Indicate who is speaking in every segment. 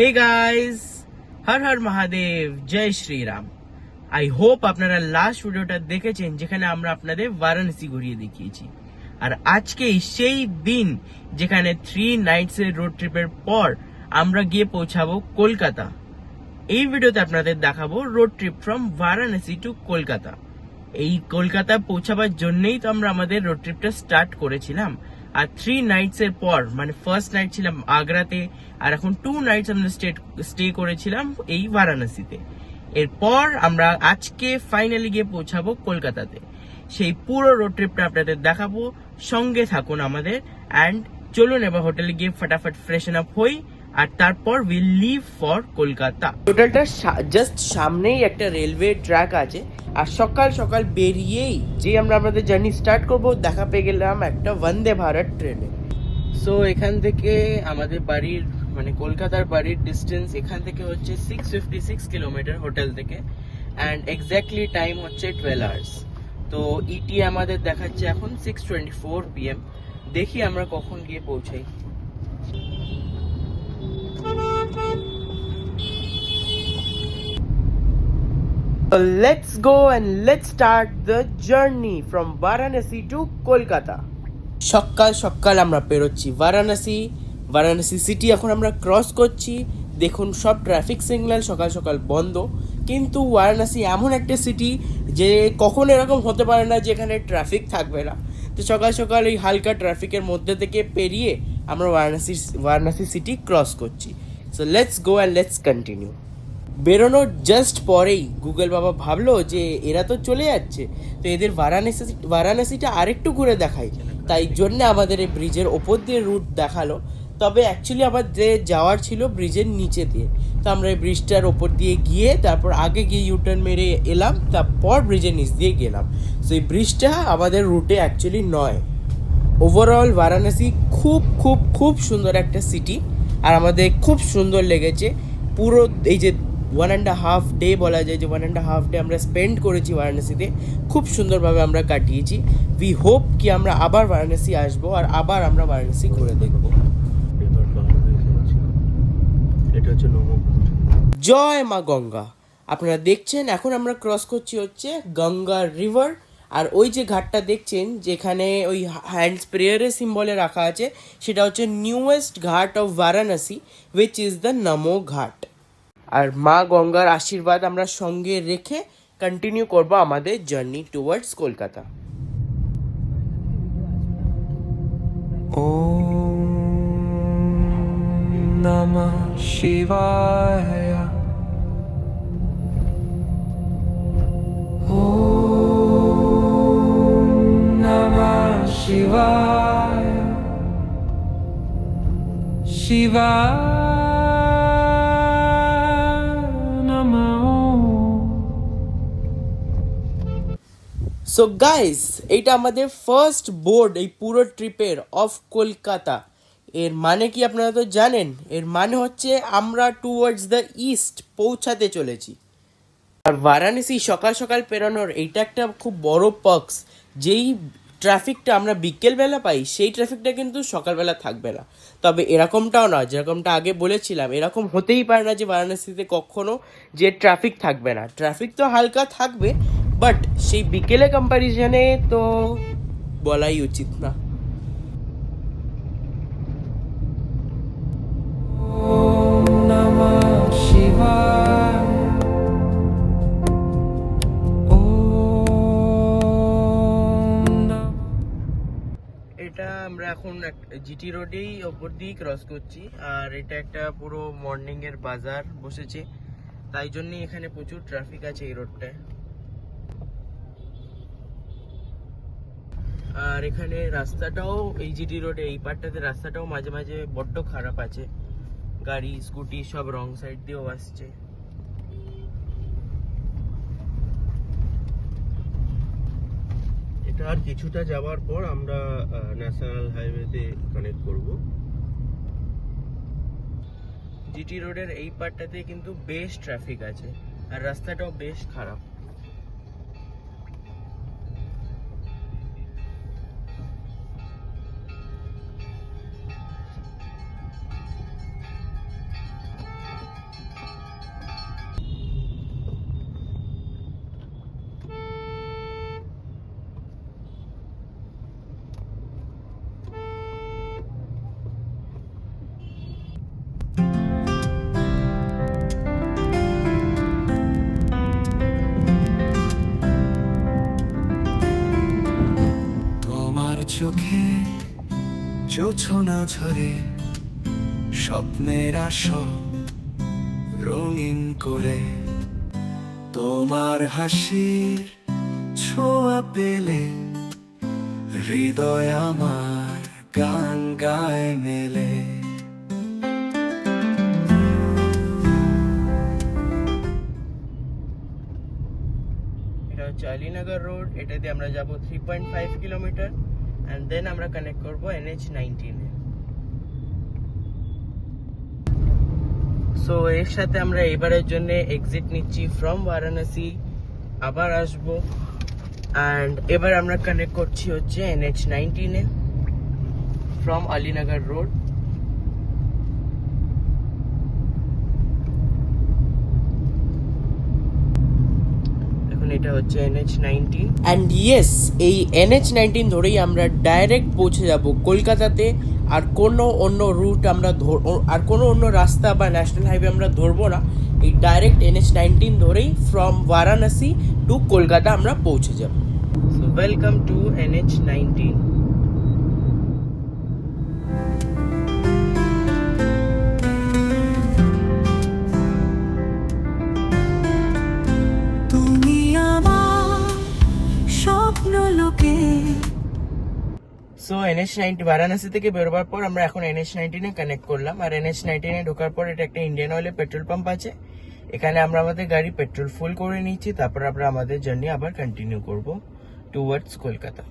Speaker 1: হে guys, Har Har Mahadev, জয় Shri Ram. I hope আপনারা last ভিডিওটা দেখেছেন যেখানে আমরা আপনাদের বারাণসী ঘুরিয়ে দেখিয়েছি। আর আজকেই সেই দিন যেখানে 3 নাইটস এর রোড ট্রিপের পর আমরা গিয়ে পৌঁছাবো কলকাতা। এই ভিডিওতে আপনাদের দেখাবো road trip from Varanasi to Kolkata. এই কলকাতা পৌঁছাবার জন্যই তো আমরা আমাদের রোড ট্রিপটা স্টার্ট করেছিলাম। আর 3 নাইটস এর পর, মানে ফার্স্ট নাইট ছিলাম আগ্রাতে, আর এখন 2 নাইটস আমরা স্টে করেছিলাম এই বারাণসীতে। এরপর আমরা আজকে ফাইনালি গিয়ে পৌঁছাবো কলকাতাতে। সেই পুরো রোড ট্রিপটা আপনাদের দেখাবো, সঙ্গে থাকুন আমাদের। অ্যান্ড চলুন এবার হোটেলে গিয়ে ফটাফট ফ্রেশন আপ হই, আর তারপর উইল লিভ ফর কলকাতা। হোটেলটা জাস্ট সামনেই একটা রেলওয়ে ট্র্যাক আছে, আর সকাল সকাল বেরিয়েই যে আমরা আমাদের জার্নি স্টার্ট করব, দেখা পেয়ে গেলাম একটা বন্দে ভারত ট্রেনে। সো এখান থেকে আমাদের বাড়ির, মানে কলকাতার বাড়ির ডিস্টেন্স এখান থেকে হচ্ছে 656 কিলোমিটার হোটেল থেকে, অ্যান্ড এক্স্যাক্টলি টাইম হচ্ছে 12 আওয়ার্স। তো ইটি আমাদের দেখাচ্ছে এখন 6:24 PM। দেখি আমরা কখন গিয়ে পৌঁছাই। Let's go and let's start the journey from Varanasi to Kolkata. সকাল সকাল আমরা পেরোচ্ছি বারাণসী সিটি এখন আমরা ক্রস করছি। দেখুন, সব ট্রাফিক সিগন্যাল সকাল সকাল বন্ধ, কিন্তু বারাণসী এমন একটা সিটি যে কখনো এরকম হতে পারে না যে এখানে ট্রাফিক থাকবে না। তো সকাল সকাল এই হালকা ট্রাফিকের মধ্যে থেকে পেরিয়ে আমরা বারাণসী সিটি ক্রস করছি। So let's go and let's continue. বেরোনোর জাস্ট পরেই গুগল বাবা ভাবলো যে এরা তো চলে যাচ্ছে, তো এদের বারাণসীটা আরেকটু ঘুরে দেখাই। তাই জন্য আমাদের এই ব্রিজের ওপর দিয়ে রুট দেখালো, তবে অ্যাকচুয়ালি আমাদের যাওয়ার ছিল ব্রিজের নিচে দিয়ে। তো আমরা এই ব্রিজটার ওপর দিয়ে গিয়ে তারপর আগে গিয়ে ইউটার্ন মেরে এলাম, তারপর ব্রিজের নিচ দিয়ে গেলাম। তো এই ব্রিজটা আমাদের রুটে অ্যাকচুয়ালি নয়। ওভারঅল বারাণসী খুব খুব খুব সুন্দর একটা সিটি, আর আমাদের খুব সুন্দর লেগেছে। পুরো এই যে 1.5 ডে বলা যায়, যে 1.5 ডে আমরা স্পেন্ড করেছি বারাণসীতে, খুব সুন্দরভাবে আমরা কাটিয়েছি। উই হোপ কি আমরা আবার বারাণসী আসবো, আর আবার আমরা বারাণসী ঘুরে দেখবো। এটা হচ্ছে জয় মা গঙ্গা। আপনারা দেখছেন এখন আমরা ক্রস করছি হচ্ছে গঙ্গা রিভার। আর ওই যে ঘাটটা দেখছেন যেখানে ওই হ্যান্ডস প্রেয়ারের সিম্বলে রাখা আছে, সেটা হচ্ছে নিউয়েস্ট ঘাট of Varanasi, which is the নমো ঘাট। আর মা গঙ্গার আশীর্বাদ আমরা সঙ্গে রেখে কন্টিনিউ করব আমাদের journey towards Kolkata.
Speaker 2: Om Namah Shivaya. Om Namah Shivaya. Shivaya Namah.
Speaker 1: So guys, এইটা আমাদের ফার্স্ট বোর্ড এই পুরো ট্রিপের অফ কলকাতা। এর মানে কি আপনারা তো জানেন, এর মানে হচ্ছে আমরা টুয়ার্ডস দ্য ইস্ট পৌঁছাতে চলেছি। আর বারাণসী সকাল সকাল পেরোনোর এইটা একটা খুব বড় পার্কস। যেই ট্রাফিকটা আমরা বিকেলবেলা পাই, সেই ট্রাফিকটা কিন্তু সকালবেলা থাকবে না। তবে এরকমটাও না, যেরকমটা আগে বলেছিলাম, এরকম হতেই পারে না যে বারাণসীতে কখনো যে ট্রাফিক থাকবে না। ট্রাফিক তো হালকা থাকবে, বাট সেই বিকেলে কম্প্যারিজনে তো বলাই উচিত না।
Speaker 2: Om Namah Shivaya. Om Namah.
Speaker 1: এটা আমরা এখন জিটি রোডেই ওপর দিয়ে ক্রস করছি, আর এটা একটা পুরো মর্নিং এর বাজার বসেছে, তাই জন্যই এখানে প্রচুর ট্রাফিক আছে এই রোডটায়। আর এখানে রাস্তাটাও, এই জিটি রোডে এই পার্টটাতে রাস্তাটাও মাঝে মাঝে বড্ড খারাপ আছে, গাড়ি স্কুটি সব রং সাইড দিয়েও আসছে। এটা আর কিছুটা যাওয়ার পর আমরা ন্যাশনাল হাইওয়েতে কানেক্ট করব। জিটি রোডের এই পার্টটাতে কিন্তু বেশ ট্রাফিক আছে, আর রাস্তাটাও বেশ খারাপ।
Speaker 2: চোখে জোছনা ঝরে স্বপ্নের আসর রঙিন করে তোমার হাসির ছোঁয়া পেলে হৃদয় আমার গান গায় মেলে
Speaker 1: এটা হচ্ছে আলীনগর রোড, এটাতে আমরা যাব 3.5 কিলোমিটার এন্ড দেন আমরা কানেক্ট করব NH19 এ। সো এর সাথে আমরা এবারের জন্য এক্সিট নিচ্ছি ফ্রম বারাণসী, আবার আসবো এন্ড এবার আমরা কানেক্ট করছি হচ্ছে NH19 A from Alinagar road. এটা হচ্ছে NH19 এন্ড ইয়েস, এই NH19 ধরেই আমরা ডাইরেক্ট পৌঁছে যাব কলকাতাতে। আর কোনো অন্য রুট আমরা আর কোনো অন্য রাস্তা বা ন্যাশনাল হাইওয়ে আমরা ধরবো না, এই ডাইরেক্ট NH19 ধরেই ফ্রম বারাণসী টু কলকাতা আমরা পৌঁছে যাব। So welcome to NH19। So NH19 Varanasi থেকে বেরোবার পর আমরা এখন NH19 এ কানেক্ট করলাম। আর NH19 এ ঢোকার পর এটা একটা ইন্ডিয়ান অয়েলের পেট্রোল পাম্প আছে, এখানে আমরা আমাদের গাড়ি পেট্রোল ফুল করে নিচ্ছি, তারপর আমরা আমাদের জার্নি আবার কন্টিনিউ করব টুয়ার্ডস কলকাতা।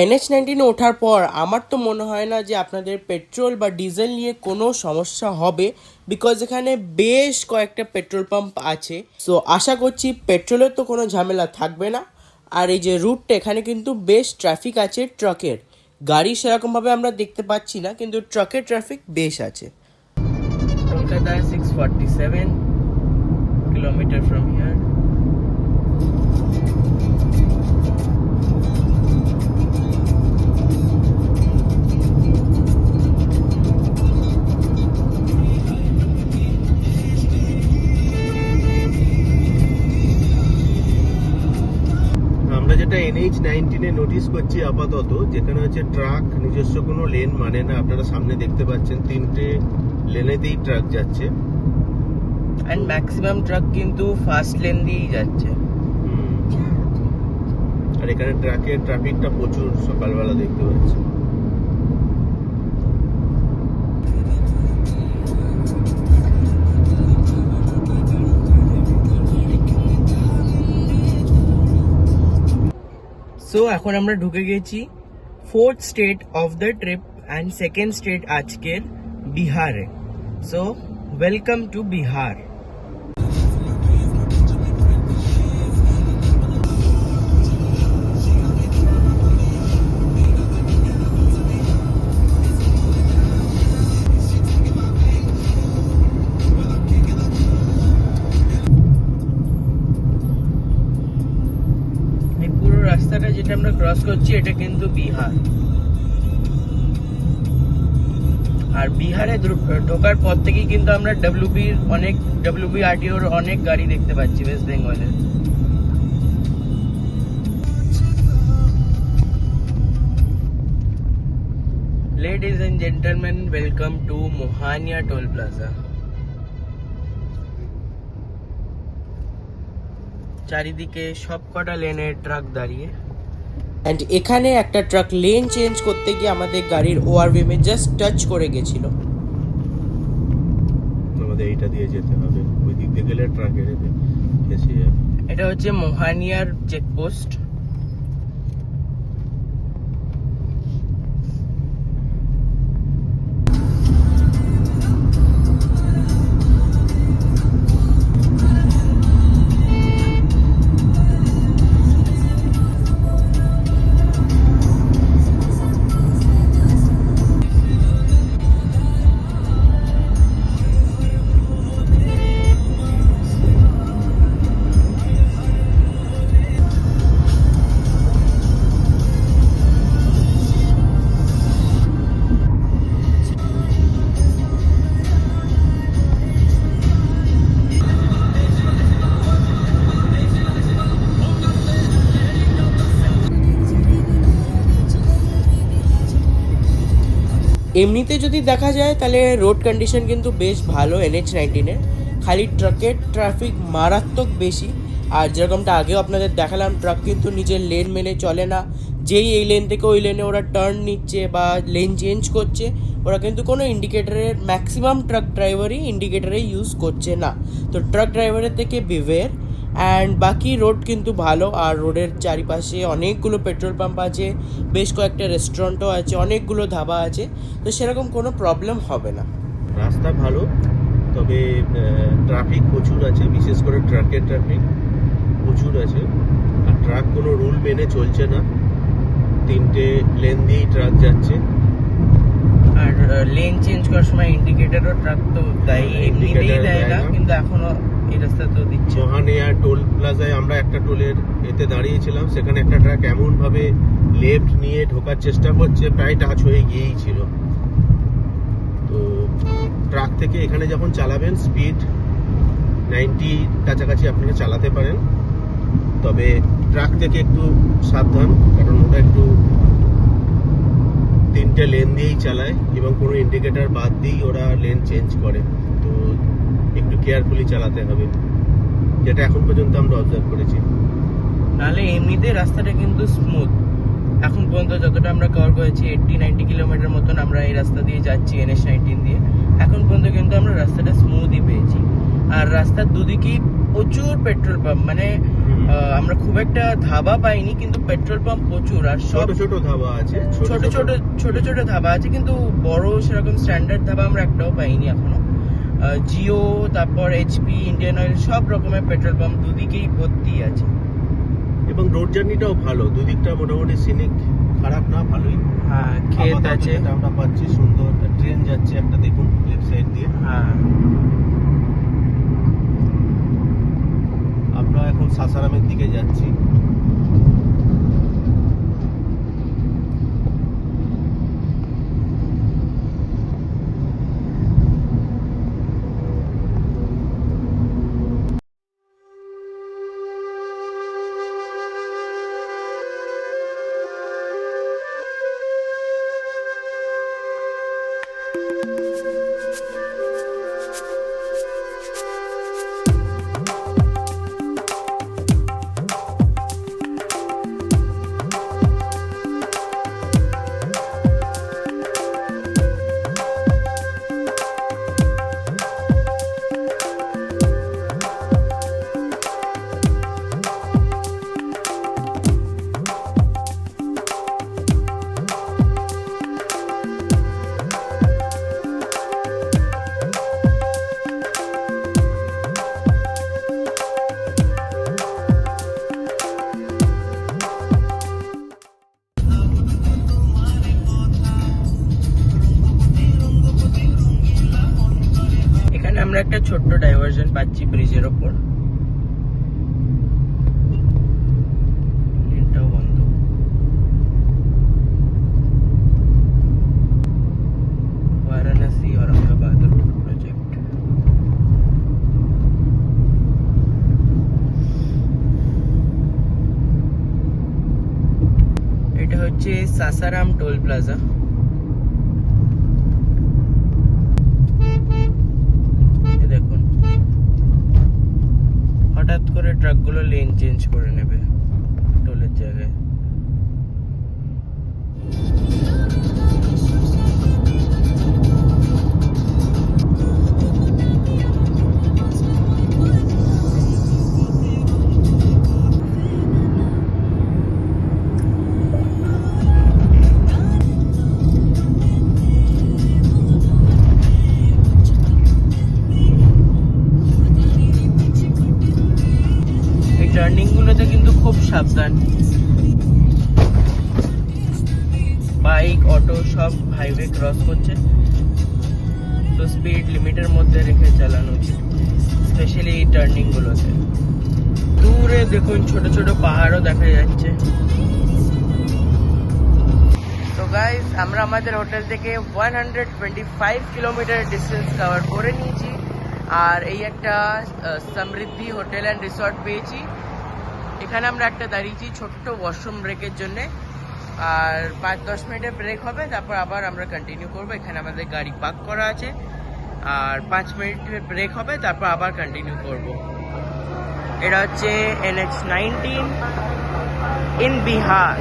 Speaker 1: NH19 ওঠার পর আমার তো মনে হয় না যে আপনাদের পেট্রোল বা ডিজেল নিয়ে কোনো সমস্যা হবে, বিকজ এখানে বেশ কয়েকটা পেট্রোল পাম্প আছে। সো আশা করছি পেট্রোলের তো কোনো ঝামেলা থাকবে না। আর এই যে রুটটা, এখানে কিন্তু বেশ ট্রাফিক আছে ট্রাকের, গাড়ি সেরকমভাবে আমরা দেখতে পাচ্ছি না, কিন্তু ট্রাকের ট্রাফিক বেশ আছে। Kolkata 647 kilometre from here.
Speaker 3: যেটা NH19 এ নোটিস করছি আপাতত, যেখানে হচ্ছে ট্রাক নিজস্ব কোনো লেন মানে না। আপনারা সামনে দেখতে পাচ্ছেন 3টে লেনেতেই ট্রাক যাচ্ছে
Speaker 1: এন্ড ম্যাক্সিমাম ট্রাক কিন্তু ফাস্ট লেন দিয়েই যাচ্ছে।
Speaker 3: আর এখানে ট্রাকের ট্রাফিকটা প্রচুর সকালবেলা দেখতে পাচ্ছি।
Speaker 1: সো এখন আমরা ঢুকে গেছি 4th state of the trip and 2nd state আজকের, বিহারে। So welcome to Bihar. রাস্তাটা যেটা আমরা ক্রস করছি এটা কিন্তু বিহার। আর বিহারে ঢোকার পর থেকেই কিন্তু আমরা WBRTOর অনেক গাড়ি দেখতে পাচ্ছি ওয়েস্ট বেঙ্গলের। Ladies and gentlemen, welcome to Mohania Toll Plaza. চারিদিকে সবকটা লেনে ট্রাক দাঁড়িয়ে, এন্ড এখানে একটা ট্রাক লেন চেঞ্জ করতে গিয়ে আমাদের গাড়ির ওআরভিএম এ জাস্ট টাচ করে গেছিল।
Speaker 3: আমাদের এইটা দিয়ে যেতে হবে, ওই দিক দিয়ে গেলে ট্রাকের ফেসে যাবে।
Speaker 1: এটা হচ্ছে মোহানিয়ার চেকপোস্ট। এমনিতে যদি দেখা যায় তাহলে রোড কন্ডিশন কিন্তু বেশ ভালো NH-19-এর, খালি ট্রাকের ট্রাফিক মারাত্মক বেশি। আর যেরকমটা আগেও আপনাদের দেখালাম, ট্রাক কিন্তু নিজের লেন মেনে চলে না। যেই এই লেন থেকে ওই লেনে ওরা টার্ন নিচ্ছে বা লেন চেঞ্জ করছে, ওরা কিন্তু কোনো ইন্ডিকেটারের, ম্যাক্সিমাম ট্রাক ড্রাইভারই ইন্ডিকেটারে ইউজ করছে না। তো ট্রাক ড্রাইভারের থেকে বিভেয়ার। অ্যান্ড বাকি রোড কিন্তু ভালো, আর রোডের চারিপাশে অনেকগুলো পেট্রোল পাম্প আছে, বেশ কয়েকটা রেস্টুরেন্টও আছে, অনেকগুলো ধাবা আছে, তো সেরকম কোনো প্রবলেম হবে না।
Speaker 3: রাস্তা ভালো, তবে ট্রাফিক প্রচুর আছে, বিশেষ করে ট্রাকের ট্রাফিক প্রচুর আছে। আর ট্রাক কোনো রুল মেনে চলছে না, 3টে লেন দিয়েই ট্রাক যাচ্ছে।
Speaker 1: আর লেন চেঞ্জ করার সময় ইন্ডিকেটরও ট্রাক তো দেয়, এমনিতেই
Speaker 3: indicator
Speaker 1: দেয় না,
Speaker 3: দেয় না।
Speaker 1: কিন্তু এখনো এই রাস্তা তো দিচ্ছে।
Speaker 3: মহানিয়া টোল প্লাজায় আমরা একটা টোলের এতে দাঁড়িয়েছিলাম, সেখানে একটা ট্রাক এমন ভাবে লেফট নিয়ে ঢোকার চেষ্টা করছে, প্রায় টাচ হয়ে গিয়েই ছিল। তো ট্রাক থেকে এখানে যখন চালাবেন, স্পিড 90 কাছাকাছি আপনারা চালাতে পারেন, তবে ট্রাক থেকে একটু সাবধান, কারণ ওটা একটু 3টে লেন দিয়েই চালায় এবং কোনো ইন্ডিকেটর বাদ দিয়েই ওরা লেন চেঞ্জ করে। তো একটু কেয়ারফুলি চালাতে হবে, যেটা এখন পর্যন্ত আমরা অবজার্ভ করেছি।
Speaker 1: নাহলে এমনিতে রাস্তাটা কিন্তু স্মুথ। এখন পর্যন্ত যতটা আমরা কভার করেছি 80-90 কিলোমিটার মতন আমরা এই রাস্তা দিয়ে যাচ্ছি, NH-19 দিয়ে। এখন পর্যন্ত কিন্তু আমরা রাস্তাটা স্মুথই পেয়েছি। আর রাস্তার দুদিকেই প্রচুর পেট্রোল পাম্প, মানে আমরা খুব একটা ধাবা পাইনি, কিন্তু পেট্রোল পাম্প প্রচুর। আর সব
Speaker 3: ছোট ছোট ধাবা আছে,
Speaker 1: ছোট ছোট ধাবা আছে, কিন্তু বড় সেরকম স্ট্যান্ডার্ড ধাবা আমরা একটাও পাইনি এখনো। জিও, তারপর HP, ইন্ডিয়ান অয়েল, সব রকমের পেট্রোল পাম্প দুদিকেই ভর্তি আছে।
Speaker 3: এবং রোড জার্নিটাও ভালো, দুদিকটা মোটামুটি সিনিক, খারাপ না, ভালোই।
Speaker 1: হ্যাঁ, ক্ষেত
Speaker 3: আপাতত
Speaker 1: আছে।
Speaker 3: যেটা আমরা পাচ্ছি, সুন্দর ট্রেন যাচ্ছে একটা, দেখুন লেফট সাইড দিয়ে।
Speaker 1: হ্যাঁ,
Speaker 3: আমরা এখন সাসারামের দিকে যাচ্ছি।
Speaker 1: এখানে আমরা একটা ছোট্ট ডাইভারশন পাচ্ছি ব্রিজের ওপর। লেনটাও বন্ধ। Varanasi Aurangabad road project. এটা হচ্ছে সাসারাম টোল প্লাজা। দেখুন, হঠাৎ করে ট্রাকগুলো লেন চেঞ্জ করে নেবে টোলের জায়গায়। টার্নিং গুলোতে কিন্তু খুব সাবধান, বাইক, অটো সব হাইওয়ে ক্রস করছে, তো স্পিড লিমিটের মধ্যে রেখে চালানো উচিত, স্পেশালি এই টার্নিং গুলোতে। দূরে দেখুন ছোট ছোট পাহাড়ও দেখা যাচ্ছে। তো গাইস, আমরা আমাদের হোটেল থেকে 125 কিলোমিটার ডিস্টেন্স কভার করে নিয়েছি, আর এই একটা সমৃদ্ধি হোটেল অ্যান্ড রিসর্ট পেয়েছি। এখানে আমরা একটা দাঁড়িয়েছি ছোট্ট ওয়াশরুম ব্রেকের জন্যে, আর 5-10 মিনিটের ব্রেক হবে, তারপর আবার আমরা কন্টিনিউ করবো। এখানে আমাদের গাড়ি পার্ক করা আছে, আর 5 মিনিটের ব্রেক হবে, তারপর আবার কন্টিনিউ করব। এটা হচ্ছে NH19 ইন বিহার।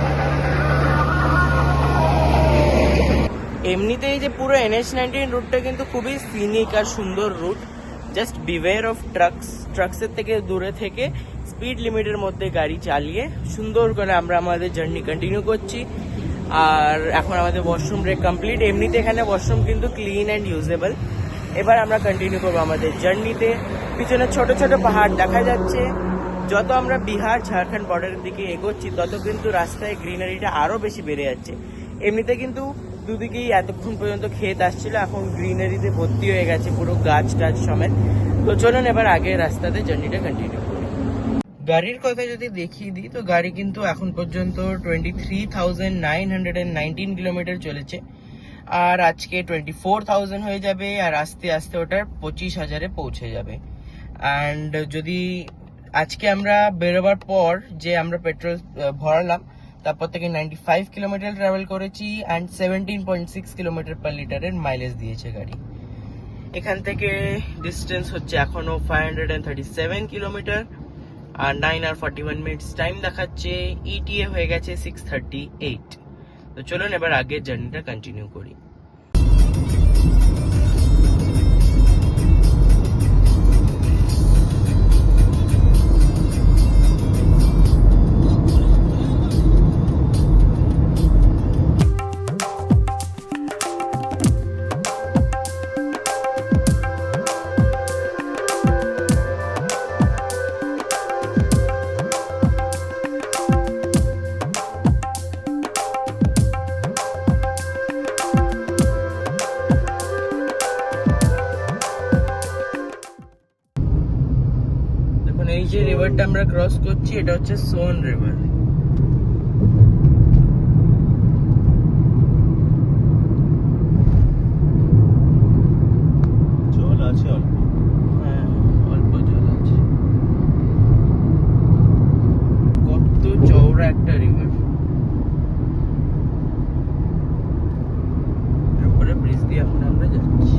Speaker 1: এমনিতে এই যে পুরো NH19 রুটটা কিন্তু খুবই সিনিক আর সুন্দর রুট। জাস্ট বিওয়্যার অফ ট্রাকসের থেকে দূরে থেকে স্পিড লিমিটের মধ্যে গাড়ি চালিয়ে সুন্দর করে আমরা আমাদের জার্নি কন্টিনিউ করছি। আর এখন আমাদের ওয়াশরুম ব্রেক কমপ্লিট। এমনিতে এখানে ওয়াশরুম কিন্তু ক্লিন অ্যান্ড ইউজেবল। এবার আমরা কন্টিনিউ করবো আমাদের জার্নিতে। পিছনে ছোট ছোট পাহাড় দেখা যাচ্ছে। যত আমরা বিহার ঝাড়খণ্ড বর্ডারের দিকে এগোচ্ছি তত কিন্তু রাস্তায় গ্রিনারিটা আরও বেশি বেড়ে যাচ্ছে। এমনিতে কিন্তু দুদিকেই এতক্ষণ পর্যন্ত ক্ষেত আসছিল, এখন গ্রিনারিতে ভর্তি হয়ে গেছে পুরো গাছ টাছ সমেত। তো চলুন এবার আগে রাস্তাতে জার্নিটা কন্টিনিউ করি। গাড়ির কথা যদি দেখিয়ে দিই তো গাড়ি কিন্তু এখন পর্যন্ত 23,919 কিলোমিটার চলেছে, আর আজকে 24,000 হয়ে যাবে, আর আস্তে আস্তে ওটার 25,000-এ পৌঁছে যাবে। অ্যান্ড যদি আজকে আমরা বেরোবার পর যে আমরা পেট্রোল ভরালাম, তারপর থেকে 95 কিলোমিটার ট্রাভেল করেছি, অ্যান্ড 17.6 কিলোমিটার পার লিটারের মাইলেজ দিয়েছে গাড়ি। এখান থেকে ডিস্টেন্স হচ্ছে এখনো 537 কিলোমিটার, আর 9 আর 41 মিনিটস টাইম দেখাচ্ছে। ETA হয়ে গেছে 6:38। তো চলুন এবার আগের জার্নিটা কন্টিনিউ করি। এই যে রিভারটা আমরা ক্রস করছি এটা হচ্ছে সোন রিভার।
Speaker 3: জল আছে অল্প,
Speaker 1: হ্যাঁ অল্প জল আছে। কত চওড়া একটা রিভার। উপরে ব্রিজ দিয়ে এখন আমরা যাচ্ছি।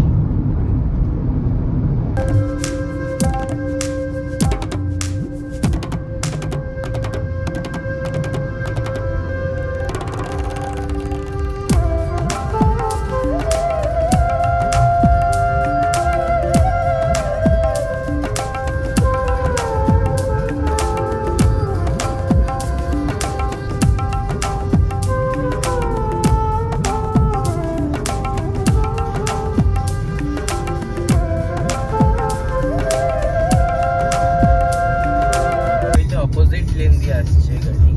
Speaker 1: অপোজিট লেন দিয়ে আসছে গাড়ি।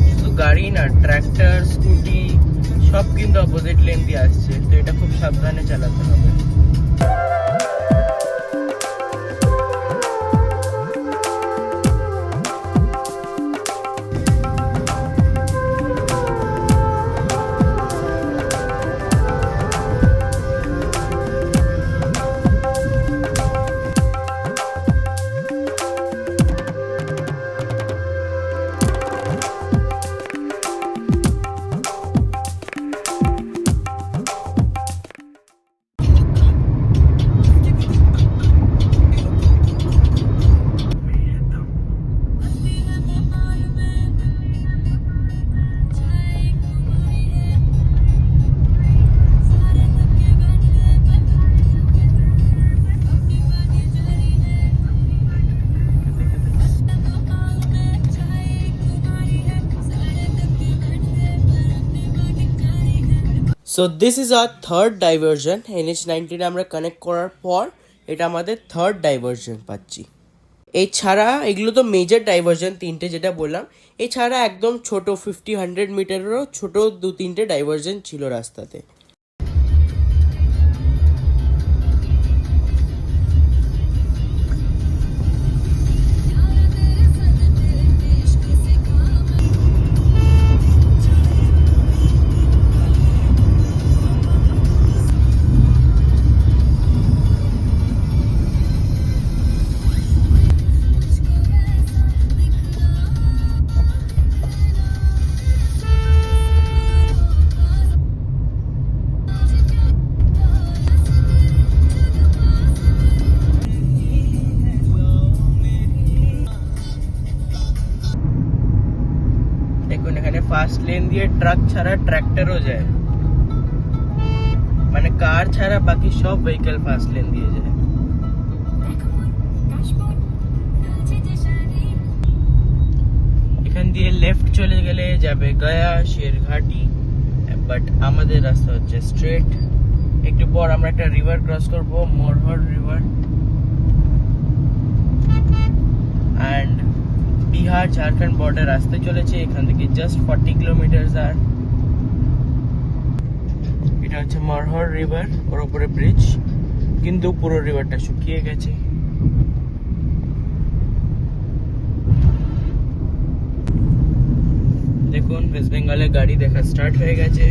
Speaker 1: শুধু গাড়ি না, ট্রাক্টর, স্কুটি সব কিন্তু অপোজিট লেন দিয়ে আসছে, তো এটা খুব সাবধানে চালাতে হবে। So this is our third diversion. NH19 আমরা কানেক্ট করার পর এটা আমাদের থার্ড ডাইভারশন পাচ্ছি। এছাড়া এগুলো তো মেজর ডাইভারশন তিনটে যেটা বললাম, এছাড়া একদম ছোট 50-100 মিটারেরও ছোট 2-3টে ডাইভারশন ছিল রাস্তাতে। লেন দিয়ে ট্রাক ছাড়া ট্র্যাক্টরও যায়, মানে কার ছাড়া বাকি সব ভেহিকল ফার্স্ট লেন দিয়ে যায়। এখান দিয়ে লেফট চলে গেলে যাবে গয়া শেরঘাটি, বাট আমাদের রাস্তা হচ্ছে স্ট্রেট। একটু পর আমরা একটা রিভার ক্রস করব, Morhar river, and Bihar Jharkhand border আসতে চলেছে। এখান থেকে জাস্ট 40 কিলোমিটার আর এটা হচ্ছে মরহর রিভার, ওর উপরে ব্রিজ, কিন্তু পুরো রিভারটা শুকিয়ে গেছে। দেখুন ওয়েস্ট বেঙ্গলের গাড়ি দেখা স্টার্ট হয়ে গেছে,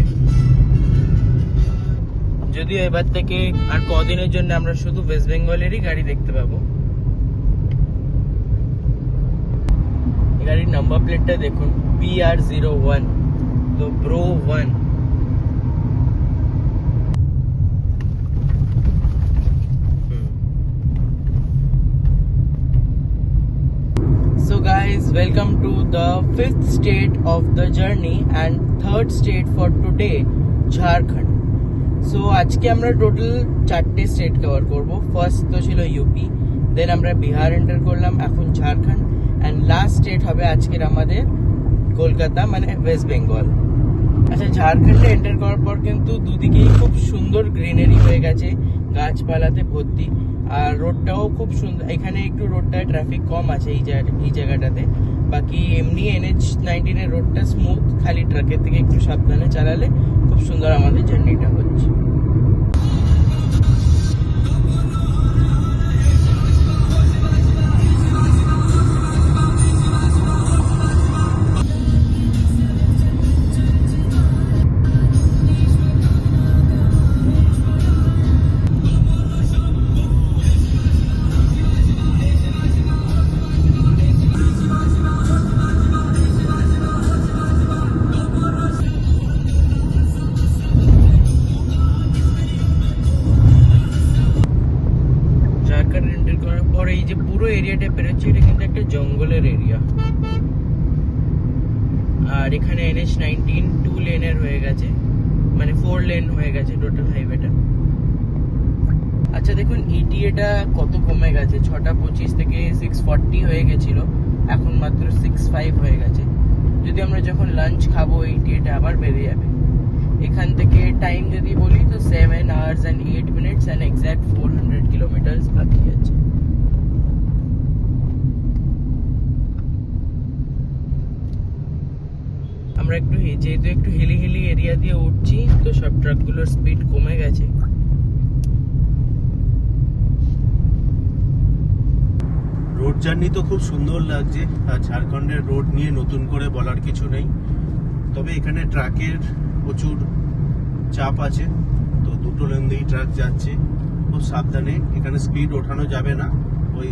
Speaker 1: যদিও এবার থেকে আর কদিনের জন্য আমরা শুধু ওয়েস্ট বেঙ্গলেরই গাড়ি দেখতে পাবো। গাড়ির নাম্বার প্লেটটা দেখুন, PR01, তো bro 1। So guys, welcome to the 5th state of the journey and 3rd state for today, Jharkhand. So আজকে আমরা টোটাল 4টে স্টেট কভার করব। ফার্স্ট তো ছিল ইউপি, দেন আমরা বিহার এন্টার করলাম, এখন ঝাড়খণ্ড, এন্ড লাস্ট স্টেট হবে আজকের আমাদের কলকাতা, মানে ওয়েস্ট বেঙ্গল। আচ্ছা, ঝাড়খণ্ডে এন্টার করার পর কিন্তু দুদিকেই খুব সুন্দর গ্রিনারি হয়ে গেছে, গাছপালাতে ভর্তি, আর রোডটাও খুব সুন্দর। এখানে একটু রোডটায় ট্রাফিক কম আছে এই জায়গাটাতে, বাকি এমনি NH-19 এর রোডটা স্মুথ, খালি ট্রাকের থেকে একটু সাবধানে চালালে খুব সুন্দর আমাদের জার্নিটা হচ্ছে। এই যে পুরো এরিয়াটা বেরোচ্ছে, এটা কিন্তু একটা জঙ্গলের এরিয়া, আর এখানে NH-19 2 লেনের হয়ে গেছে, মানে 4 লেন হয়ে গেছে টোটাল হাইওয়েটা। আচ্ছা দেখুন ETA কত কমে গেছে, 6:25 থেকে 6:40 হয়ে গেছিল, এখন মাত্র 6:05 হয়ে গেছে। যদি আমরা যখন লাঞ্চ খাবো ETA আবার বেড়ে যাবে। এখান থেকে টাইম যদি বলি তো 7 hours and 8 minutes and exact 400 kilometers বাকি আছে। আমরা যেহেতু একটু হিলি এরিয়া দিয়ে উঠছি, তো সব ট্রাকগুলোর স্পিড কমে গেছে।
Speaker 3: রোড জার্নি তো খুব সুন্দর লাগছে, আর ঝাড়খণ্ডের রোড নিয়ে নতুন করে বলার কিছু নেই, তবে এখানে ট্রাকের প্রচুর চাপ আছে, তো দুটো লেন দিয়েই ট্রাক যাচ্ছে, খুব সাবধানে। এখানে স্পিড ওঠানো যাবে না, ওই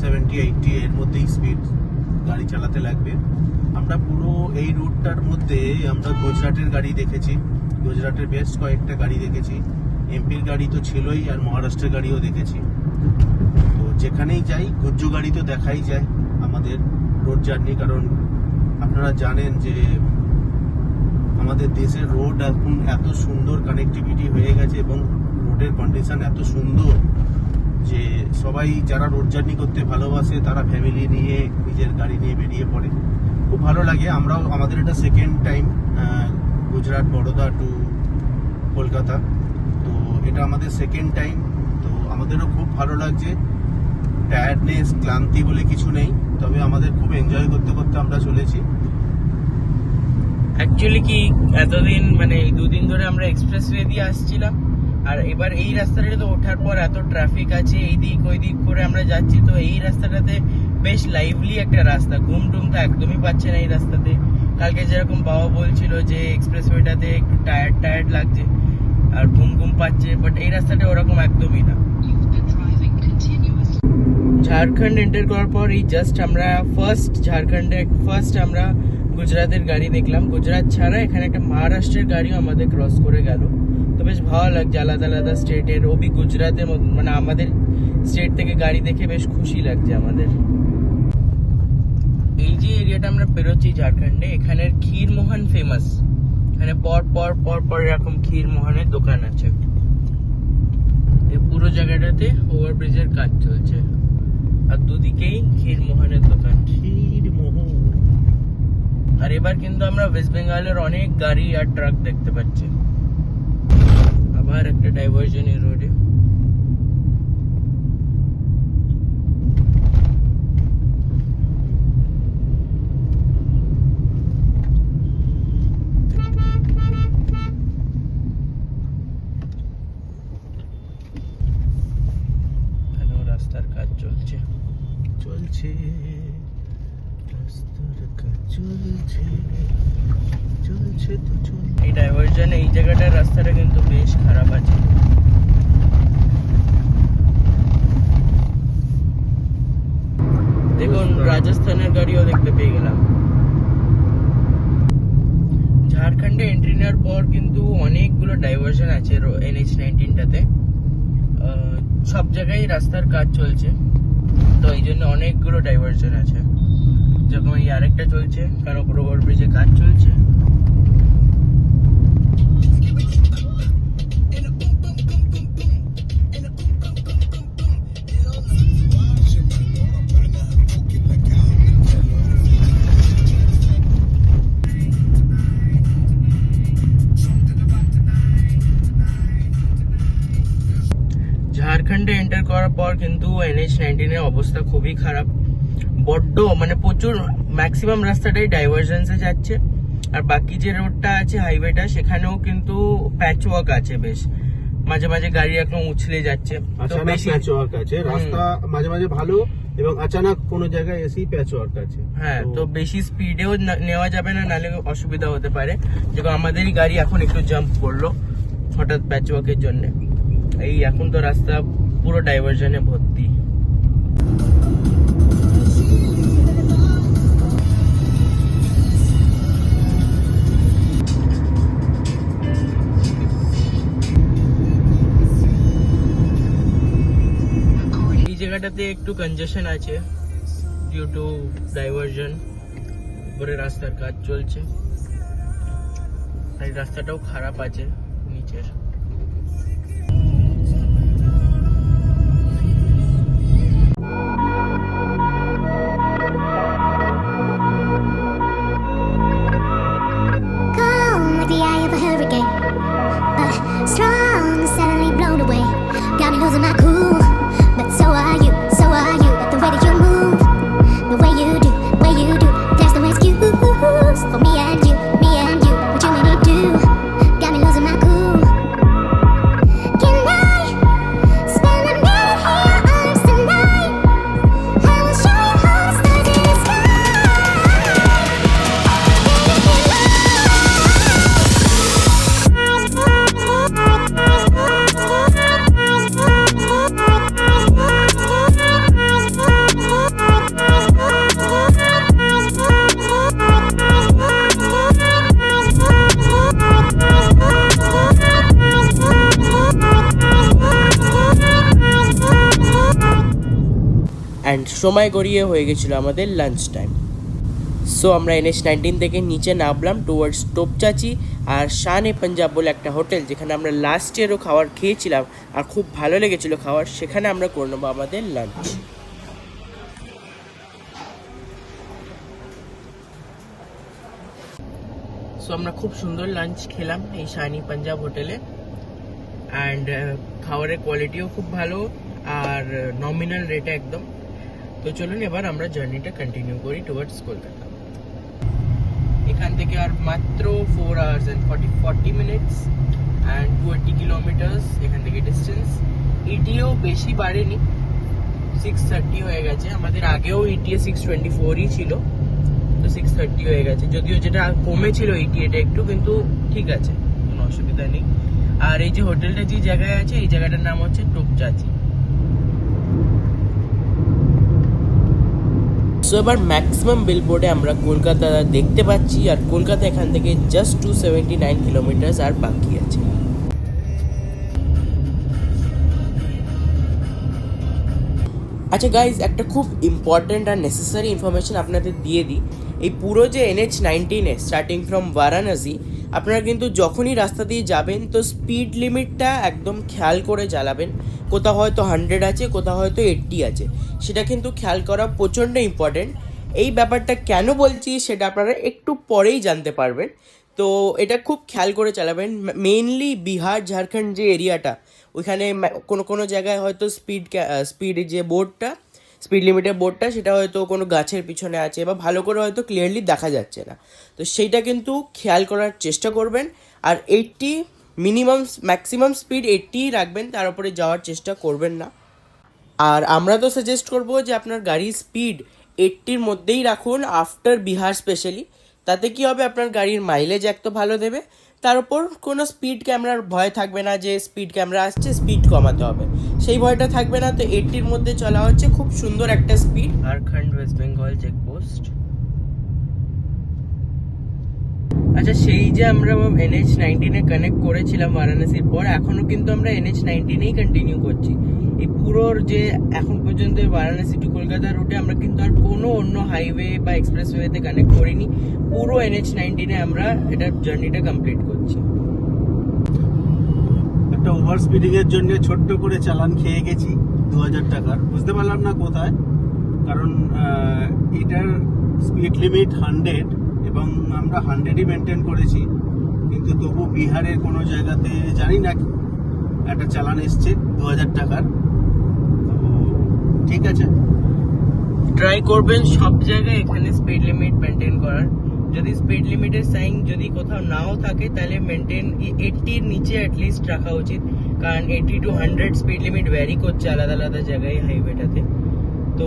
Speaker 3: 70-80 এর মধ্যেই স্পিড গাড়ি চালাতে লাগবে। আমরা পুরো এই রুটটার মধ্যে আমরা গুজরাটের গাড়ি দেখেছি, গুজরাটের বেশ কয়েকটা গাড়ি দেখেছি, এমপির গাড়ি তো ছিলই, আর মহারাষ্ট্রের গাড়িও দেখেছি। তো যেখানেই যাই গুজ্জু গাড়ি তো দেখাই যায় আমাদের রোড জার্নি, কারণ আপনারা জানেন যে আমাদের দেশের রোড এখন এত সুন্দর কানেক্টিভিটি হয়ে গেছে এবং রোডের কন্ডিশন এত সুন্দর যে সবাই যারা রোড জার্নি করতে ভালোবাসে তারা ফ্যামিলি নিয়ে নিজের গাড়ি নিয়ে বেরিয়ে পড়ে, খুব ভালো লাগে। আমরাও, আমাদের এটা second time Gujarat Baroda to Kolkata, তো এটা আমাদের সেকেন্ড টাইম, তো আমাদেরও খুব ভালো লাগছে। টায়ার্ডনেস, ক্লান্তি বলে কিছু নেই, তবে আমাদের খুব এনজয় করতে করতে আমরা চলেছি।
Speaker 1: অ্যাকচুয়ালি কি এতদিন মানে এই 2 দিন ধরে আমরা এক্সপ্রেসওয়ে দিয়ে আসছিলাম, আর এবার এই রাস্তাটাতে ওঠার পর এত ট্রাফিক আছে, এই দিক ওই দিক করে আমরা যাচ্ছি, তো এই রাস্তাটাতে বেশ লাইভলি একটা রাস্তা, ঘুম টুম তো একদমই পাচ্ছে না এই রাস্তাতে। কালকে যেরকম বাবা বলছিল যে এক্সপ্রেসওয়েটাতে একটু টায়ার্ড লাগছে আর ঘুম পাচ্ছে, বাট এই রাস্তাটা ওরকম একদমই না। ঝাড়খণ্ড এন্টার করার পর এই জাস্ট আমরা ফার্স্ট আমরা গুজরাটের গাড়ি দেখলাম। গুজরাট ছাড়া এখানে একটা মহারাষ্ট্রের গাড়িও আমাদের ক্রস করে গেল, তো বেশ ভালো লাগছে। আলাদা স্টেটের, ওবি গুজরাটের মতো, মানে আমাদের স্টেট থেকে গাড়ি দেখে বেশ খুশি লাগছে আমাদের। এই যে এরিয়াটা আমরা পেরোচ্ছি ঝাড়খণ্ডে, এখানের ক্ষীর মোহন ফেমাস। এখানে পর পর পর পর এরকম ক্ষীর মোহনের দোকান আছে। এই পুরো জায়গাটাতে ওভারব্রিজের কাজ চলছে আর দুদিকেই ক্ষীর মোহনের দোকান।
Speaker 3: ক্ষীরমোহন।
Speaker 1: আর এবার কিন্তু আমরা ওয়েস্ট বেঙ্গলের অনেক গাড়ি আর ট্রাক দেখতে পাচ্ছি। আবার একটা ডাইভারশন এই রোডে। এখানেও রাস্তার কাজ চলছে।
Speaker 3: চলছে রাস্তার কাজ চলছে, চলছে তো চলছে।
Speaker 1: এই ডাইভারশন এই জায়গাটার রাস্তাটা কিন্তু বেশ খারাপ আছে। দেখুন রাজস্থানের গাড়িও দেখতে পেয়ে গেলাম। ঝাড়খণ্ডে এন্ট্রি নেওয়ার পর কিন্তু অনেকগুলো ডাইভারশন আছে NH-19টাতে। সব জায়গায় রাস্তার কাজ চলছে, তো এই জন্য অনেকগুলো ডাইভারশন আছে। যেরকম এই আরেকটা চলছে, কারণ ওভারব্রিজে কাজ চলছে। ঝাড়খণ্ডে এন্টার করার পর কিন্তু NH-19 এর অবস্থা খুবই খারাপ। বড্ড মানে প্রচুর ম্যাক্সিমাম রাস্তাটাই ডাইভারশনসে যাচ্ছে। আর বাকি যে রোডটা আছে হাইওয়েটা, সেখানেও কিন্তু প্যাচ ওয়ার্ক আছে বেশ। মাঝে মাঝে গাড়ি একদম উছলে যাচ্ছে। তো
Speaker 3: আচানক
Speaker 1: বেশি
Speaker 3: প্যাচ ওয়ার্ক আছে, রাস্তা মাঝে মাঝে ভালো এবং আচানক কোনো জায়গায় এসেই প্যাচ ওয়ার্ক আছে।
Speaker 1: হ্যাঁ, তো বেশি স্পিডেও নেওয়া যাবে না, নাহলে অসুবিধা হতে পারে। যেরকম আমাদেরই গাড়ি এখন একটু জাম্প করলো হঠাৎ প্যাচ ওয়ার্কের জন্য। এই এখন তো রাস্তা পুরো ডাইভারশনে ভর্তি। এই জায়গাটাতে একটু কনজেশন আছে ডিউ টু ডাইভারশন। উপরে রাস্তার কাজ চলছে আর এই রাস্তাটাও খারাপ আছে নিচের।
Speaker 4: Calm like the eye of a hurricane, but strong, suddenly blown away. Got me losing my cool, but so are you, so are you. The way that you move, the way you do, there's no excuse for me and you, what you made me do. Got me losing my cool. Can I spend a minute in your arms tonight? I will show you all the stars in the sky.
Speaker 1: And সময় গড়িয়ে হয়ে গেছিলো আমাদের lunch time. So আমরা NH-19 থেকে নিচে নামলাম towards টোপচাচি আর শান-এ-পাঞ্জাব বলে একটা হোটেল, যেখানে আমরা লাস্ট ইয়ারও খাবার খেয়েছিলাম আর খুব ভালো লেগেছিলো খাবার। সেখানে আমরা করে নেবো আমাদের লাঞ্চ। সো আমরা খুব সুন্দর লাঞ্চ খেলাম এই শান-ই-পাঞ্জাব হোটেলে। অ্যান্ড খাবারের কোয়ালিটিও খুব ভালো আর নমিনাল রেটে একদম। তো চলুন এবার আমরা জার্নিটা কন্টিনিউ করি টুয়ার্ডস কলকাতা। এখান থেকে আর মাত্র 4 hours and 40 minutes and 20 kilometers এখান থেকে ডিস্টেন্স। ইটিও বেশি বাড়েনি, 6:30 হয়ে গেছে। আমাদের আগেও ইটিএ 6:24ই ছিল, তো 6:30 হয়ে গেছে। যদিও যেটা কমেছিল ইটিএটা একটু, কিন্তু ঠিক আছে, কোনো অসুবিধা নেই। আর এই যে হোটেলটা যে জায়গায় আছে, এই জায়গাটার নাম হচ্ছে টোপচাচি। সো এবার ম্যাক্সিমাম বিলবোর্ডে আমরা কলকাতা দেখতে পাচ্ছি, আর কলকাতা এখান থেকে জাস্ট 279 কিলোমিটার আর বাকি আছে। আচ্ছা গাইজ, একটা খুব ইম্পর্ট্যান্ট আর নেসেসারি ইনফরমেশন আপনাদের দিয়ে দিই। এই পুরো যে NH-19 স্টার্টিং ফ্রম বারাণসী, আপনারা কিন্তু যখনই রাস্তা দিয়ে যাবেন তো স্পিড লিমিটটা একদম খেয়াল করে চালাবেন। কোথাও হয়তো 100 আছে, কোথাও হয়তো 80 আছে, সেটা কিন্তু খেয়াল করা প্রচণ্ড ইম্পর্ট্যান্ট। এই ব্যাপারটা কেন বলছি সেটা আপনারা একটু পরেই জানতে পারবেন। তো এটা খুব খেয়াল করে চালাবেন। মেইনলি বিহার ঝাড়খণ্ড যে এরিয়াটা, ওইখানে কোনো কোনো জায়গায় হয়তো স্পিড যে বোর্ডটা, স্পিড লিমিটের বোর্ডটা, সেটা হয়তো কোনো গাছের পিছনে আছে বা ভালো করে হয়তো ক্লিয়ারলি দেখা যাচ্ছে না। তো সেইটা কিন্তু খেয়াল করার চেষ্টা করবেন। আর 80 মিনিমাম, ম্যাক্সিমাম স্পিড 80 রাখবেন, তার উপরে যাওয়ার চেষ্টা করবেন না। আর আমরা তো সাজেস্ট করবো যে আপনার গাড়ির স্পিড 80-র মধ্যেই রাখুন, আফটার বিহার স্পেশালি। তাতে কি হবে, আপনার গাড়ির মাইলেজ এক তো ভালো দেবে, তার উপর কোনো স্পিড ক্যামেরার ভয় থাকবে না যে স্পিড ক্যামেরা আসছে, স্পিড কমাতে হবে, সেই ভয়টা থাকবে না। তো 80-র মধ্যে চলা হচ্ছে, খুব সুন্দর একটা speed. Jharkhand West Bengal checkpost. আচ্ছা, সেই যে আমরা NH-19 কানেক্ট করেছিলাম বারাণসীর পর, এখনো কিন্তু আমরা NH-19 কন্টিনিউ করছি। এই পুরোর যে এখন পর্যন্ত বারাণসী টু কলকাতা রুটে আমরা কিন্তু আর কোনো অন্য হাইওয়ে বা এক্সপ্রেসওয়েতে কানেক্ট করিনি। পুরো NH-19 আমরা এটার জার্নিটা কমপ্লিট করছি।
Speaker 3: একটা ওভার স্পিডিং এর জন্য ছোট্ট করে চালান খেয়ে গেছি 2000 টাকার, বুঝতে পারলাম না কোথায়। কারণ এটার স্পিড লিমিট 100 এবং আমরা 100ই মেনটেন করেছি, কিন্তু তবু বিহারের কোনো জায়গাতে জানি না একটা চালান এসছে 2000 টাকার। তো ঠিক আছে,
Speaker 1: ট্রাই করবেন সব জায়গায় এখানে স্পিড লিমিট মেনটেন করার। যদি স্পিড লিমিটের সাইন যদি কোথাও নাও থাকে, তাহলে মেনটেন 80-র নিচে অ্যাটলিস্ট রাখা উচিত। কারণ 80 to 100 স্পিড লিমিট ভ্যারি করছে আলাদা আলাদা জায়গায় হাইওয়েটাতে। তো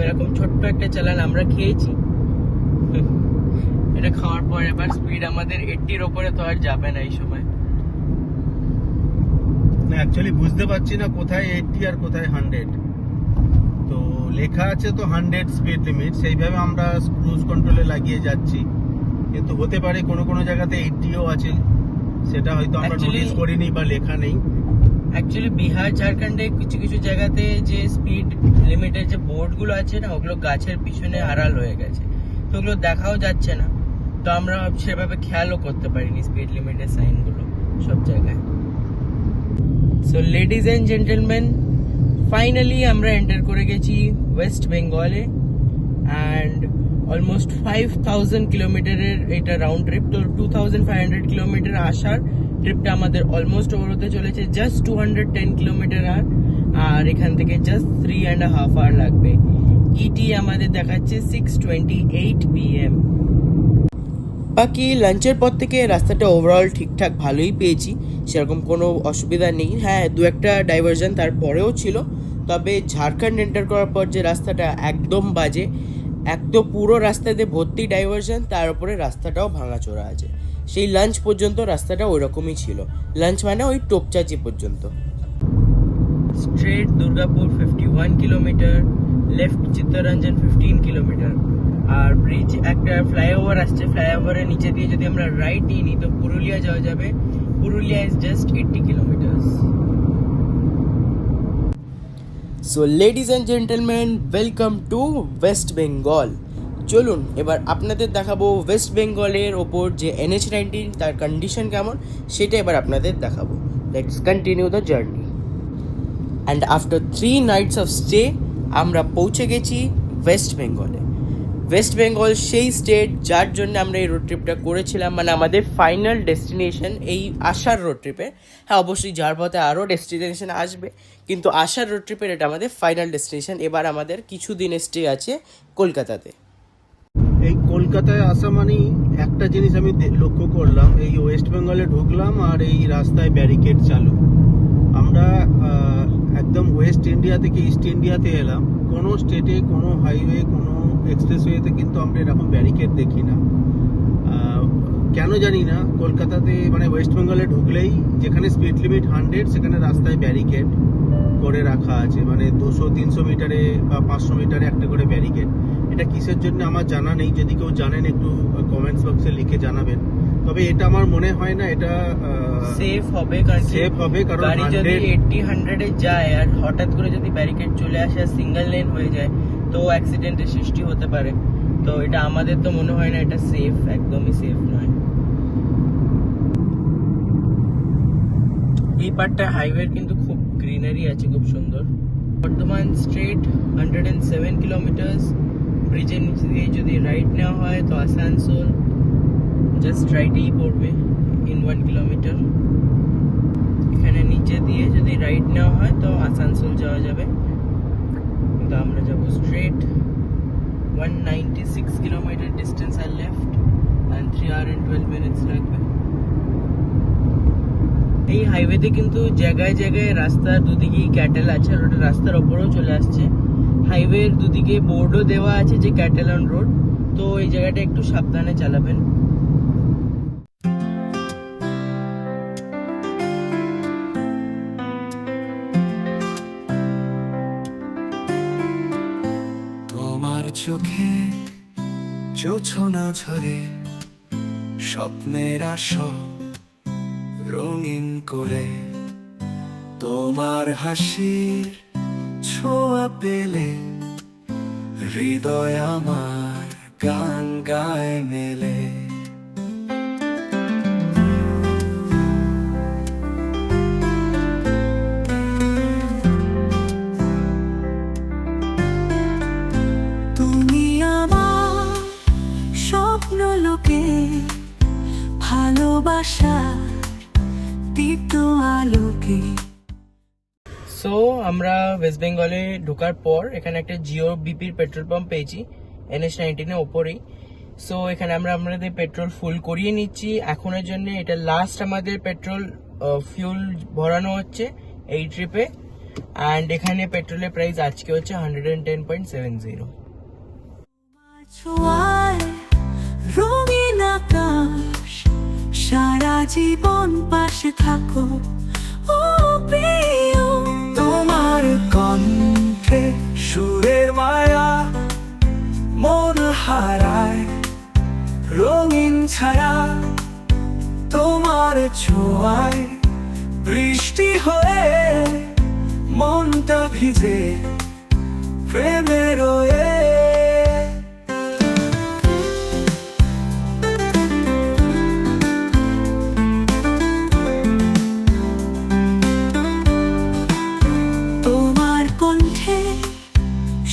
Speaker 1: এরকম ছোট্ট একটা চালান আমরা খেয়েছি। এটা খাওয়ার পর এবার স্পিড আমাদের 80-র ওপরে তো আর যাবে না এই সময়।
Speaker 3: না অ্যাকচুয়ালি বুঝতে পারছি না কোথায় 80 আর কোথায় 100। তো লেখা আছে তো 100 স্পিড লিমিট, সেইভাবে আমরা ক্রুজ কন্ট্রোলে লাগিয়ে যাচ্ছি, কিন্তু হতে পারে কোনো কোনো জায়গাতে 80ও আছে, সেটা হয়তো আমরা নোটিস করিনি বা লেখা নেই।
Speaker 1: অ্যাকচুয়ালি বিহার ঝাড়খণ্ডে কিছু কিছু জায়গাতে যে স্পিড লিমিটের যে বোর্ডগুলো আছে না, ওগুলো গাছের পিছনে আড়াল হয়ে গেছে, তো ওগুলো দেখাও যাচ্ছে না। তো আমরা সেভাবে খেয়ালও করতে পারিনি স্পিড লিমিটের সাইনগুলো সব জায়গায়। So ladies and gentleman, finally আমরা এন্টার করে গেছি ওয়েস্ট বেঙ্গলে। অ্যান্ড অলমোস্ট 5000 কিলোমিটারের এটা রাউন্ড ট্রিপ। তো 2500 কিলোমিটার আসার ট্রিপটা আমাদের অলমোস্ট ওভার হতে চলেছে জাস্ট 210 কিলোমিটার আর এখান থেকে জাস্ট 3.5 আওয়ার লাগবে। ইটি আমাদের দেখাচ্ছে 6:28 PM। বাকি লাঞ্চের পর থেকে রাস্তাটা ওভারঅল ঠিকঠাক ভালোই পেয়েছি, সেরকম কোনো অসুবিধা নেই। হ্যাঁ, দু একটা ডাইভারশন তারপরেও ছিল, তবে ঝাড়খণ্ড এন্টার করার পর যে রাস্তাটা একদম বাজে, এক তো পুরো রাস্তাতে ভর্তি ডাইভারশন, তার উপরে রাস্তাটাও ভাঙাচোরা আছে। সেই লাঞ্চ পর্যন্ত রাস্তাটা ওই রকমই ছিল, লাঞ্চ মানে ওই টোপচাচি পর্যন্ত। Straight Durgapur 51 kilometre, left Chittaranjan 15 kilometre, আর ব্রিজ একটা ফ্লাইওভার আসছে, ফ্লাইওভারের নিচে দিয়ে যদি আমরা রাইট নিই তো পুরুলিয়া যাওয়া যাবে। Purulia is just 80 kilometres. So ladies and gentleman, welcome to West Bengal. চলুন এবার আপনাদের দেখাবো ওয়েস্ট বেঙ্গলের ওপর যে NH-19 তার কন্ডিশন কেমন, সেটা এবার আপনাদের দেখাবো। Let's continue the journey. And after 3 nights of stay আমরা পৌঁছে গেছি ওয়েস্ট বেঙ্গলে। ওয়েস্ট বেঙ্গল সেই স্টেট যার জন্য আমরা এই রোড ট্রিপটা করেছিলাম, মানে আমাদের ফাইনাল ডেস্টিনেশন এই আসার রোড ট্রিপে। হ্যাঁ, অবশ্যই যার পথে আরও ডেস্টিনেশন আসবে, কিন্তু আসার রোড ট্রিপের এটা আমাদের ফাইনাল ডেস্টিনেশন। এবার আমাদের কিছু দিন স্টে আছে কলকাতাতে।
Speaker 3: এই কলকাতায় আসা মানেই একটা জিনিস আমি লক্ষ্য করলাম, এই ওয়েস্ট বেঙ্গলে ঢুকলাম আর এই রাস্তায় ব্যারিকেড চালু। আমরা একদম ওয়েস্ট ইন্ডিয়া থেকে ইস্ট ইন্ডিয়াতে এলাম, কোনো স্টেটে কোনো হাইওয়ে কোনো এক্সপ্রেসওয়েতে কিন্তু আমরা এরকম ব্যারিকেড দেখি না। কেন জানি না কলকাতাতে মানে ওয়েস্ট বেঙ্গলে ঢুকলেই যেখানে স্পিড লিমিট 100 সেখানে রাস্তায় ব্যারিকেড করে রাখা আছে, মানে 200-300 মিটারে বা 500 মিটারে একটা করে ব্যারিকেড। এটা কিসের জন্য আমার জানা নেই, যদি কেউ জানেন একটু কমেন্টস বক্সে লিখে জানাবেন। তবে এটা আমার মনে হয় না এটা
Speaker 1: সেফ হবে, কারণ
Speaker 3: সেফ হবে, কারণ
Speaker 1: গাড়ি যদি
Speaker 3: 100
Speaker 1: 80-100 এ যায় আর হঠাৎ করে যদি ব্যারিকেড চলে আসে আর সিঙ্গেল লেন হয়ে যায় তো অ্যাক্সিডেন্টের সৃষ্টি হতে পারে। তো এটা আমাদের তো মনে হয় না এটা সেফ, একদমই সেফ নয়। এই পার্টটা হাইওয়ের কিন্তু খুব গ্রিনারি আছে, খুব সুন্দর। বর্ধমান স্ট্রেট 107 কিলোমিটার, ব্রিজের নিচে দিয়ে যদি রাইট নেওয়া হয় তো আসানসোল জাস্ট রাইটেই পড়বে ইন 1 কিলোমিটার। এখানে নিচে দিয়ে যদি রাইট নেওয়া হয় তো আসানসোল যাওয়া যাবে, কিন্তু আমরা যাবো স্ট্রেট। 196 কিলোমিটার ডিস্টেন্স আর left and 3 hours and 12 minutes লাগবে। এই হাইওয়েতে কিন্তু জায়গায় জায়গায় রাস্তার দুদিকেই ক্যাটেল আছে, আর ওটা রাস্তার ওপরেও চলে আসছে। হাইওয়ের দুদিকে বোর্ডও দেওয়া আছে যে ক্যাটেল অন রোড, তো এই জায়গাটা একটু সাবধানে চালাবেন।
Speaker 2: তোমার চোখে জোছনা ঝরে স্বপ্নের আসর রঙিন করে, তোমার হাসির ছোঁয়া পেলে হৃদয় আমার গান গায় মেলে। তুমি আমার স্বপ্ন লোকে ভালোবাসা দীপ্ত আলোকে।
Speaker 1: সো আমরা ওয়েস্ট বেঙ্গলে ঢোকার পর এখানে একটা জিও বিপির পেট্রোল পাম্প পেয়েছি NH-19 এর ওপরেই। সো এখানে আমরা আমাদের পেট্রোল ফুল করিয়ে নিচ্ছি এখনের জন্য। এটা লাস্ট আমাদের পেট্রোল ফিউল ভরানো হচ্ছে এই ট্রিপে। অ্যান্ড এখানে পেট্রোলের প্রাইস আজকে হচ্ছে 110.70।
Speaker 2: ছোঁয়ায় রঙিন আকাশ, সারা জীবন পাশে থাকো ও প্রিয়। তোমার কণ্ঠে সুরের মায়া মন হারায় রঙিন ছায়া, তোমার ছোঁয়ায় বৃষ্টি হয়ে মনটা ভিজে প্রেমে রয়ে। তোমার কণ্ঠে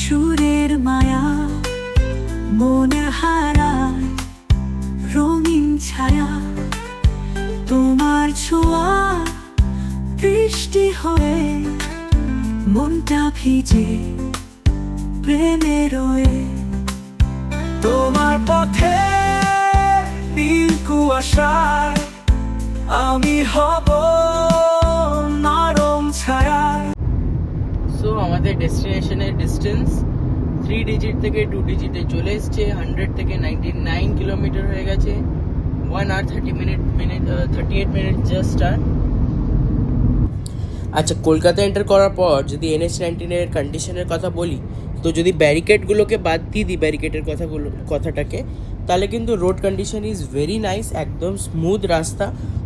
Speaker 2: সুরের মায়া মন হারায় রঙিন ছায়া, তোমার ছোঁয়া বৃষ্টি হয়ে মনটা ভিজে প্রেমে রয়ে। তোমার পথে নীল কুয়াশায় আমি হব নরম ছায়া।
Speaker 1: সো আমাদের ডেস্টিনেশনের ডিস্টেন্স 3 ডিজিট থেকে 2 ডিজিটে চলে এসছে। 100 থেকে 99 কিলোমিটার হয়ে গেছে। 1 hour 38 মিনিট জাস্ট। আর আচ্ছা, কলকাতা এন্টার করার পর যদি NH-19 এর কন্ডিশনের কথা বলি, তো যদি ব্যারিকেডগুলোকে বাদ দিয়ে দিই ব্যারিকেডের কথাটাকে, তাহলে কিন্তু road condition is very nice, একদম স্মুথ রাস্তা,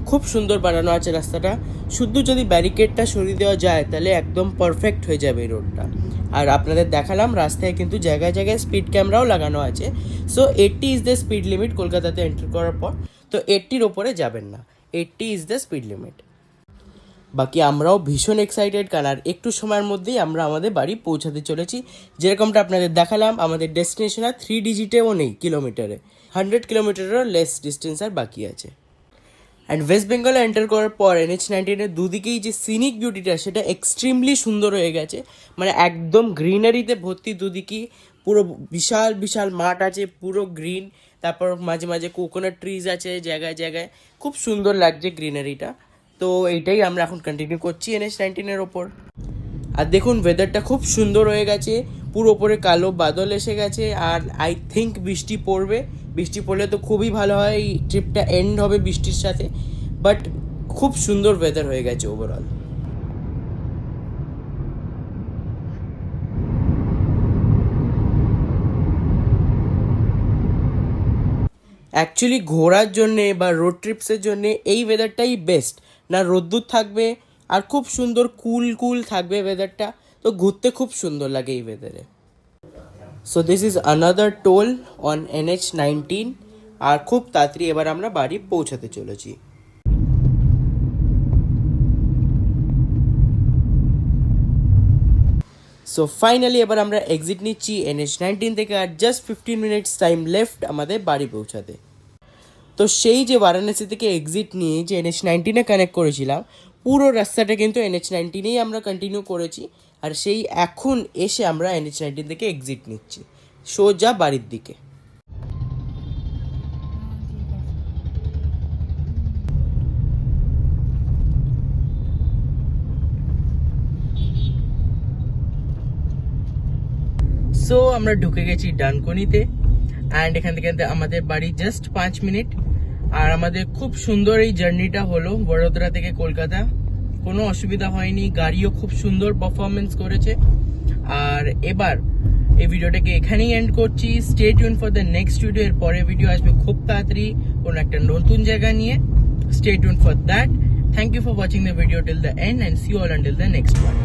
Speaker 1: খুব সুন্দর বানানো আছে রাস্তাটা। শুধু যদি ব্যারিকেডটা সরিয়ে দেওয়া যায় তাহলে একদম পারফেক্ট হয়ে যাবে এই রোডটা। আর আপনাদের দেখালাম রাস্তায় কিন্তু জায়গায় জায়গায় স্পিড ক্যামেরাও লাগানো আছে। So 80 is the speed limit কলকাতাতে এন্টার করার পর, তো 80-র ওপরে যাবেন না, 80 ইজ দ্য স্পিড লিমিট। বাকি আমরাও ভীষণ এক্সাইটেড, কারণ আর একটু সময়ের মধ্যেই আমরা আমাদের বাড়ি পৌঁছাতে চলেছি। যেরকমটা আপনাদের দেখালাম, আমাদের ডেস্টিনেশন আর 3 ডিজিটেও নেই কিলোমিটারে, 100 কিলোমিটারেরও লেস ডিস্টেন্স আর বাকি আছে। অ্যান্ড ওয়েস্ট বেঙ্গলে এন্টার করার পর NH-19 এর দুদিকেই যে সিনিক বিউটিটা সেটা এক্সট্রিমলি সুন্দর হয়ে গেছে, মানে একদম গ্রিনারিতে ভর্তি দুদিকেই। পুরো বিশাল বিশাল মাঠ আছে, পুরো গ্রিন, তারপর মাঝে মাঝে কোকোনাট ট্রিজ আছে জায়গায় জায়গায়, খুব সুন্দর লাগছে গ্রিনারিটা। তো এইটাই আমরা এখন কন্টিনিউ করছি NH-19 এর ওপর। আর দেখুন ওয়েদারটা খুব সুন্দর হয়ে গেছে, পুরো ওপরে কালো বাদল এসে গেছে, আর আই থিঙ্ক বৃষ্টি পড়বে, বৃষ্টি পড়লে তো খুবই ভালো হয়, এই ট্রিপটা এন্ড হবে বৃষ্টির সাথে, বাট খুব সুন্দর ওয়েদার হয়ে গেছে ওভারঅল। অ্যাকচুয়ালি ঘোরার জন্যে বা রোড ট্রিপসের জন্যে এই ওয়েদারটাই বেস্ট, না রোদ্দুর থাকবে আর খুব সুন্দর কুল কুল থাকবে ওয়েদারটা, তো ঘুরতে খুব সুন্দর লাগে এই ওয়েদারে। So this is another toll on NH19, আর খুব তাড়াতাড়ি এবার আমরা বাড়ি পৌঁছাতে চলেছি। সো ফাইনালি এবার আমরা এক্সিট নিচ্ছি NH19 থেকে, আর জাস্ট 15 মিনিটস টাইম লেফট আমাদের বাড়ি পৌঁছাতে। তো সেই যে বারাণসী থেকে এক্সিট নিয়ে যে NH19-এ কানেক্ট করেছিলাম, পুরো রাস্তাটা কিন্তু NH19-এই আমরা কন্টিনিউ করেছি, আর সেই এখন এসে আমরা NH19 থেকে এক্সিট নিচ্ছি সোজা বাড়ির দিকে। সো আমরা ঢুকে গেছি ডানকুনিতে, অ্যান্ড এখান থেকে আমাদের বাড়ি জাস্ট 5 মিনিট, আর আমাদের খুব সুন্দর এই জার্নিটা হলো বড়োদরা থেকে কলকাতা, কোনো অসুবিধা হয়নি, গাড়িও খুব সুন্দর পারফরমেন্স করেছে। আর এবার এই ভিডিওটাকে এখানেই এন্ড করছি। Stay tune for the next video, এর পরে ভিডিও আসবে খুব তাড়াতাড়ি কোনো একটা নতুন জায়গা নিয়ে। Stay tune for that. Thank you for watching the video till the end, and see you all until the next one.